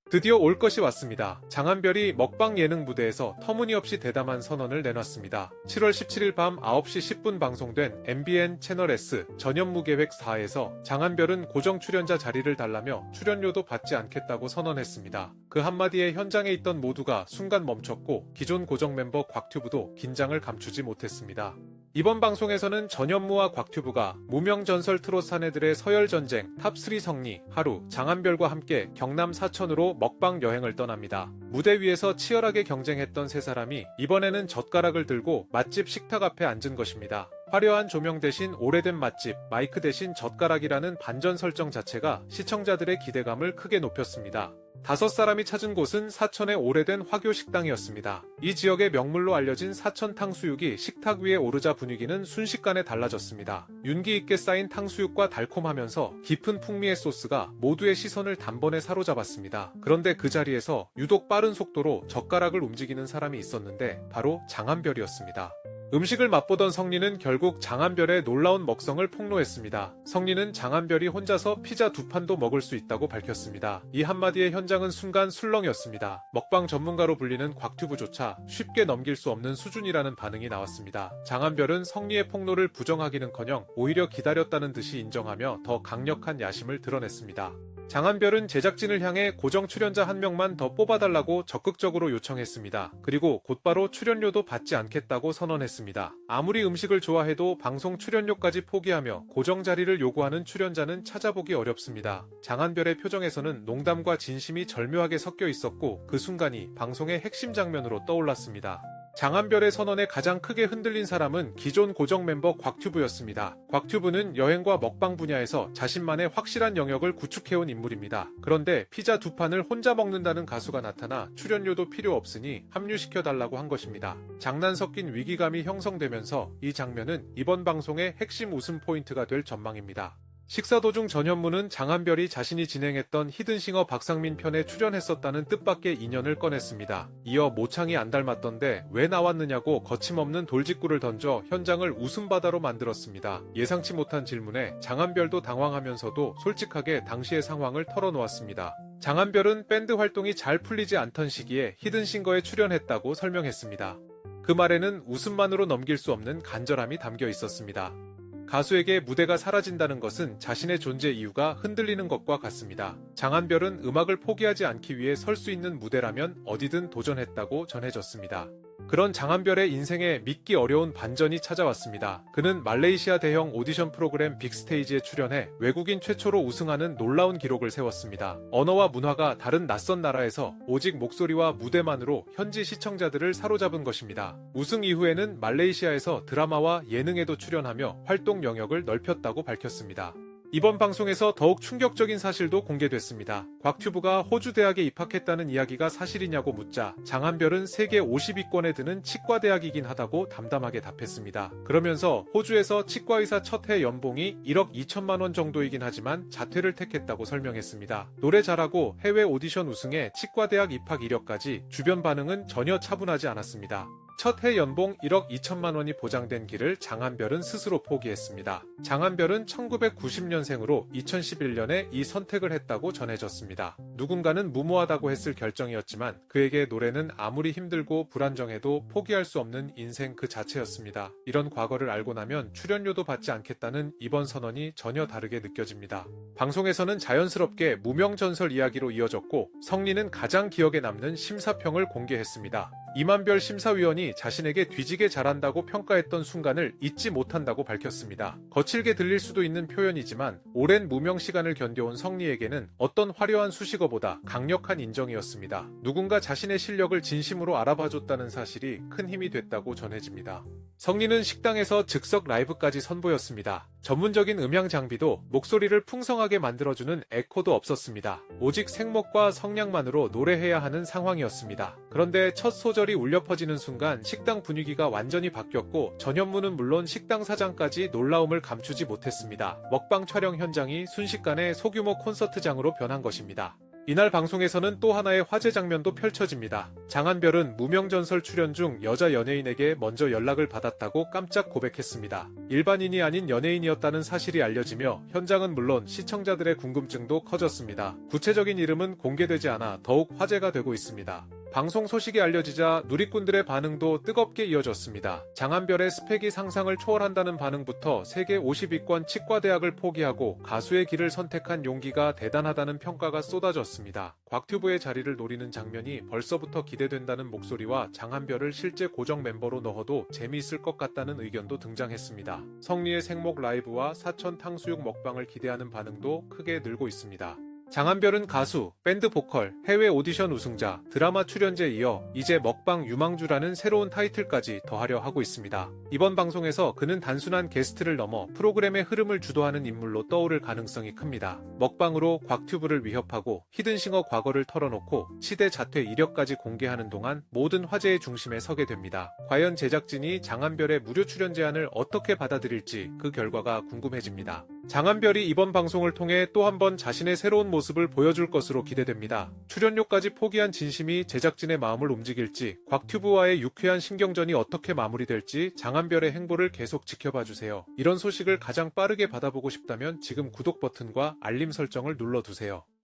드디어 올 것이 왔습니다. 장한별이 먹방 예능 무대에서 터무니없이 대담한 선언을 내놨습니다. 7월 17일 밤 9시 10분 방송된 MBN 채널 S 전현무 계획 4에서 장한별은 고정 출연자 자리를 달라며 출연료도 받지 않겠다고 선언했습니다. 그 한마디에 현장에 있던 모두가 순간 멈췄고 기존 고정 멤버 곽튜브도 긴장을 감추지 못했습니다. 이번 방송에서는 전현무와 곽튜브가 무명 전설 트롯 사내들의 서열전쟁 탑3 성리 하루 장한별과 함께 경남 사천으로 먹방 여행을 떠납니다. 무대 위에서 치열하게 경쟁했던 세 사람이 이번에는 젓가락을 들고 맛집 식탁 앞에 앉은 것입니다. 화려한 조명 대신 오래된 맛집, 마이크 대신 젓가락이라는 반전 설정 자체가 시청자들의 기대감을 크게 높였습니다. 5사람이 찾은 곳은 사천의 오래된 화교 식당이었습니다. 이 지역의 명물로 알려진 사천 탕수육이 식탁 위에 오르자 분위기는 순식간에 달라졌습니다. 윤기 있게 쌓인 탕수육과 달콤하면서 깊은 풍미의 소스가 모두의 시선을 단번에 사로잡았습니다. 그런데 그 자리에서 유독 빠른 속도로 젓가락을 움직이는 사람이 있었는데 바로 장한별이었습니다. 음식을 맛보던 성리는 결국 장한별의 놀라운 먹성을 폭로했습니다. 성리는 장한별이 혼자서 피자 2판도 먹을 수 있다고 밝혔습니다. 이 한마디에 현장은 순간 술렁이었습니다. 먹방 전문가로 불리는 곽튜브조차 쉽게 넘길 수 없는 수준이라는 반응이 나왔습니다. 장한별은 성리의 폭로를 부정하기는커녕 오히려 기다렸다는 듯이 인정하며 더 강력한 야심을 드러냈습니다. 장한별은 제작진을 향해 고정 출연자 한 명만 더 뽑아달라고 적극적으로 요청했습니다. 그리고 곧바로 출연료도 받지 않겠다고 선언했습니다. 아무리 음식을 좋아해도 방송 출연료까지 포기하며 고정 자리를 요구하는 출연자는 찾아보기 어렵습니다. 장한별의 표정에서는 농담과 진심이 절묘하게 섞여 있었고 그 순간이 방송의 핵심 장면으로 떠올랐습니다. 장한별의 선언에 가장 크게 흔들린 사람은 기존 고정 멤버 곽튜브였습니다. 곽튜브는 여행과 먹방 분야에서 자신만의 확실한 영역을 구축해온 인물입니다. 그런데 피자 2판을 혼자 먹는다는 가수가 나타나 출연료도 필요 없으니 합류시켜달라고 한 것입니다. 장난 섞인 위기감이 형성되면서 이 장면은 이번 방송의 핵심 웃음 포인트가 될 전망입니다. 식사 도중 전현무는 장한별이 자신이 진행했던 히든싱어 박상민 편에 출연했었다는 뜻밖의 인연을 꺼냈습니다. 이어 모창이 안 닮았던데 왜 나왔느냐고 거침없는 돌직구를 던져 현장을 웃음바다로 만들었습니다. 예상치 못한 질문에 장한별도 당황하면서도 솔직하게 당시의 상황을 털어놓았습니다. 장한별은 밴드 활동이 잘 풀리지 않던 시기에 히든싱어에 출연했다고 설명했습니다. 그 말에는 웃음만으로 넘길 수 없는 간절함이 담겨 있었습니다. 가수에게 무대가 사라진다는 것은 자신의 존재 이유가 흔들리는 것과 같습니다. 장한별은 음악을 포기하지 않기 위해 설 수 있는 무대라면 어디든 도전했다고 전해졌습니다. 그런 장한별의 인생에 믿기 어려운 반전이 찾아왔습니다. 그는 말레이시아 대형 오디션 프로그램 빅스테이지에 출연해 외국인 최초로 우승하는 놀라운 기록을 세웠습니다. 언어와 문화가 다른 낯선 나라에서 오직 목소리와 무대만으로 현지 시청자들을 사로잡은 것입니다. 우승 이후에는 말레이시아에서 드라마와 예능에도 출연하며 활동 영역을 넓혔다고 밝혔습니다. 이번 방송에서 더욱 충격적인 사실도 공개됐습니다. 곽튜브가 호주 대학에 입학했다는 이야기가 사실이냐고 묻자 장한별은 세계 50위권에 드는 치과대학이긴 하다고 담담하게 답했습니다. 그러면서 호주에서 치과의사 첫 해 연봉이 1억 2천만 원 정도이긴 하지만 자퇴를 택했다고 설명했습니다. 노래 잘하고 해외 오디션 우승에 치과대학 입학 이력까지 주변 반응은 전혀 차분하지 않았습니다. 첫 해 연봉 1억 2천만 원이 보장된 길을 장한별은 스스로 포기했습니다. 장한별은 1990년생으로 2011년에 이 선택을 했다고 전해졌습니다. 누군가는 무모하다고 했을 결정이었지만 그에게 노래는 아무리 힘들고 불안정해도 포기할 수 없는 인생 그 자체였습니다. 이런 과거를 알고 나면 출연료도 받지 않겠다는 이번 선언이 전혀 다르게 느껴집니다. 방송에서는 자연스럽게 무명전설 이야기로 이어졌고 성리는 가장 기억에 남는 심사평을 공개했습니다. 이만별 심사위원이 자신에게 뒤지게 잘한다고 평가했던 순간을 잊지 못한다고 밝혔습니다. 거칠게 들릴 수도 있는 표현이지만 오랜 무명 시간을 견뎌온 성리에게는 어떤 화려한 수식어보다 강력한 인정이었습니다. 누군가 자신의 실력을 진심으로 알아봐줬다는 사실이 큰 힘이 됐다고 전해집니다. 성리는 식당에서 즉석 라이브까지 선보였습니다. 전문적인 음향 장비도 목소리를 풍성하게 만들어주는 에코도 없었습니다. 오직 생목과 성량만으로 노래해야 하는 상황이었습니다. 그런데 첫 소절이 울려 퍼지는 순간 식당 분위기가 완전히 바뀌었고 전현무는 물론 식당 사장까지 놀라움을 감추지 못했습니다. 먹방 촬영 현장이 순식간에 소규모 콘서트장으로 변한 것입니다. 이날 방송에서는 또 하나의 화제 장면도 펼쳐집니다. 장한별은 무명전설 출연 중 여자 연예인에게 먼저 연락을 받았다고 깜짝 고백했습니다. 일반인이 아닌 연예인이었다는 사실이 알려지며 현장은 물론 시청자들의 궁금증도 커졌습니다. 구체적인 이름은 공개되지 않아 더욱 화제가 되고 있습니다. 방송 소식이 알려지자 누리꾼들의 반응도 뜨겁게 이어졌습니다. 장한별의 스펙이 상상을 초월한다는 반응부터 세계 50위권 치과대학을 포기하고 가수의 길을 선택한 용기가 대단하다는 평가가 쏟아졌습니다. 곽튜브의 자리를 노리는 장면이 벌써부터 기대된다는 목소리와 장한별을 실제 고정 멤버로 넣어도 재미있을 것 같다는 의견도 등장했습니다. 성리의 생목 라이브와 사천 탕수육 먹방을 기대하는 반응도 크게 늘고 있습니다. 장한별은 가수, 밴드 보컬, 해외 오디션 우승자, 드라마 출연자에 이어 이제 먹방 유망주라는 새로운 타이틀까지 더하려 하고 있습니다. 이번 방송에서 그는 단순한 게스트를 넘어 프로그램의 흐름을 주도하는 인물로 떠오를 가능성이 큽니다. 먹방으로 곽튜브를 위협하고 히든싱어 과거를 털어놓고 시대 자퇴 이력까지 공개하는 동안 모든 화제의 중심에 서게 됩니다. 과연 제작진이 장한별의 무료 출연 제안을 어떻게 받아들일지 그 결과가 궁금해집니다. 장한별이 이번 방송을 통해 또 한 번 자신의 새로운 모습을 보여줄 것으로 기대됩니다. 출연료까지 포기한 진심이 제작진의 마음을 움직일지, 곽튜브와의 유쾌한 신경전이 어떻게 마무리될지 장한별의 행보를 계속 지켜봐주세요. 이런 소식을 가장 빠르게 받아보고 싶다면 지금 구독 버튼과 알림 설정을 눌러두세요.